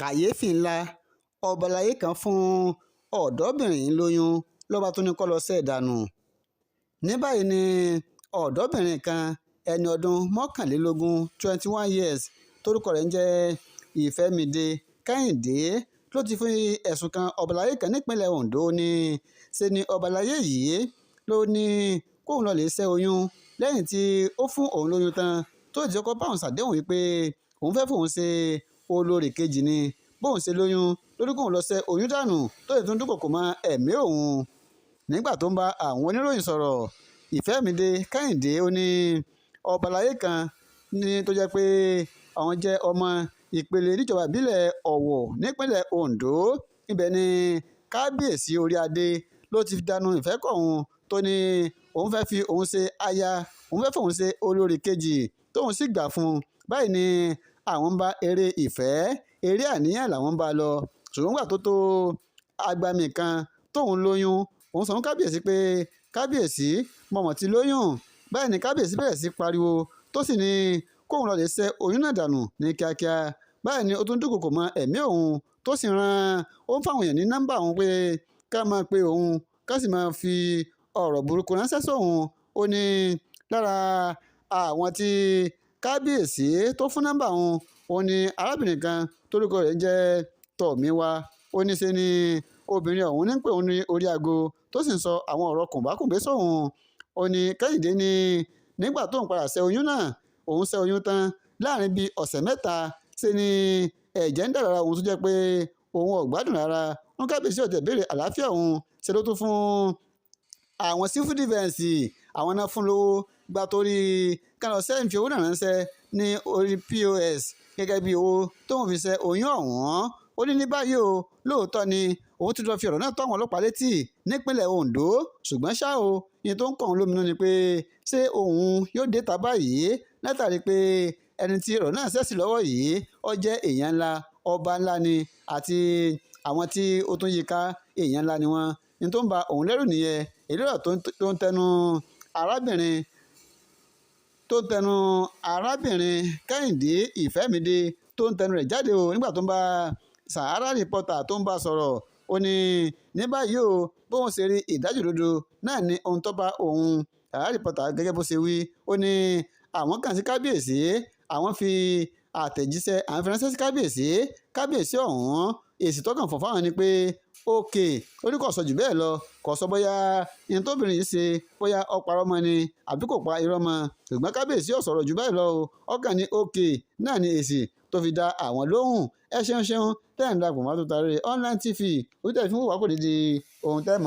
kàyééfì ńlá ọba alayé kan fún ọ̀dọ́bìnrin lóyún ló bá tún ní kó lọ ṣe dànù. ní báyìí ni ọ̀dọ́bìnrin kan ẹni ọdún mọ́kànlélógún 21 years torúkọ rẹ̀ ń jẹ́ ìfẹ́mídé kẹ́hìndé ló ti fi ẹ̀sùn kan ọba alayé kan nípínlẹ̀ ondo ní ṣe ni ọba alayé yìí ló ní kóun lọ lè ṣẹ́ oyún lẹ́yìn tí ó fún òun lóyún tán tó ti kọ́kọ́ báwọn ṣàdéhùn wípé òun fẹ́ fóun ṣe olórí kejì ni bóun ṣe lóyún lórí kóun lọ ṣẹ́ oyún dànù tó sì tún dúnkòkò mọ́ ẹ̀mí òun. nígbà tó ń bá àwọn oníròyìn sọ̀rọ̀ ìfẹ́mídé kẹ́hìndé ó ní ọba alayé kan ní tó jẹ́ pé àwọn jẹ́ ọmọ ìpele níjọba ìbílẹ̀ ọ̀wọ̀ nípínlẹ̀ ondo ibẹ̀ ni kábíyèsí orí adé ló ti Danu ìfẹ́ kọ̀ òun tó ní òun fẹ́ fi òun ṣe aya òun fẹ́ fòun ṣe olórí kejì tóun sì gbà fún un. báyìí ni àwọn ń bá eré ìfẹ́ eré àníyàn làwọn ń bá lọ ṣùgbọ́n gbà tó tó agbami kan tóun lóyún òun sọ fún kábíyèsí pé kábíyèsí mọ̀mọ́ ti lóyún. báyìí ni kábíyèsí bẹ̀rẹ̀ sí pariwo tó sì ní kóun lọ lè ṣẹ́ oyún náà dànù ní kíákíá. báyìí ni ó tún dúnkòkò mọ́ ẹ̀mí òun tó sì ó ń fáwọn èèyàn ní nọ́mbà òun pé ká máa pe òun ká sì máa fi ọ̀rọ̀ burúkú ránṣẹ́ sóun. ó ní lára àwọn tí kábíyèsí tó fún nọ́mbà òun ó ní arábìnrin kan torúkọ rẹ̀ jẹ́ tọ̀míwá. ó ní ṣe ni obìnrin ọ̀hún ní pé òun ní orí aago tó sì ń sọ àwọn ọ̀rọ̀ kùnbákùngbé sóun. ó ní kẹ́hìndé ní nígbà tóun padà ṣẹ́ oyún náà òun ṣẹ́ oyún tán láàrin bíi ọ̀sẹ̀ mẹ́ta ṣe ni ẹ̀jẹ̀ ń dà lára òun tó jẹ́ pé òun ò gbádùn rárá. wọn kábíyèsí ọ̀tẹ̀ béèrè àlàáfíà òun ṣe ló tún fún àwọn sífù dìfẹ́ǹsì àwọn náà fún lówó gba torí kánò sẹ́yìn fi owó náà ránṣẹ́ ní orí POS gẹ́gẹ́ bí owó tóun fi ṣẹ́ oyún ọ̀hún. ó ní ní báyìí o lóòótọ́ ni òun ti lọ fi ọ̀rọ̀ náà tó àwọn ọlọ́pàá létí nípínlẹ̀ Ondo ṣùgbọ́n ṣá o ìyẹn tó ń kàn òun lóminú ni pé ṣé òun yóò dé ta báyìí látàrí pé ẹni tí ọ̀rọ̀ náà ṣẹ̀sì lọ́wọ́ yìí ó jẹ́ èèyàn ńlá ọba ńlá ni àti àwọn tí ó tún yíká èèyàn ńlá ni wọ́n. ní tó ń ba òun lẹ́rù nìyẹn èlé ọ̀rọ̀ tó ń tẹnu arábìnrin kẹ́hìndé ìfẹ́mídé tó ń tẹnu rẹ̀ jáde o nígbà tó ń bá Sahara Reporter tó ń bá sọ̀rọ̀. ó ní ní báyìí o bóun ṣe rí ìdájọ́ òdodo náà ni ohun tó bá òun. Sahara Reporter gẹ́gẹ́ bó ṣe wí ó ní àwọn kàn sí kábíyèsí àwọn fi àtẹ̀jíṣẹ́ àwọn fi ránṣẹ́ sí kábíyèsí ọ̀hún èsì tọ́kàn fọ̀ fáwọn ni pé òkè orí kò sọ jù bẹ́ẹ̀ lọ kò sọ bóyá ìyẹn tóbìnrin yìí ṣe bóyá ó parọ́ mọ́ ni àbí kò pa irọ́ mọ́ ṣùgbọ́n kábíyèsí ò sọ̀rọ̀ jù bẹ́ẹ̀ lọ o ọkàn ní òkè náà ni èsì tó fi dá àwọn lóhùn. ẹ ṣeun tẹ́ ẹ̀ ń darapọ̀ mọ́ Àtúntàrèrè online TV orí tẹ̀ fi ń wò wá kò ní di ohun tẹ́ mọ̀.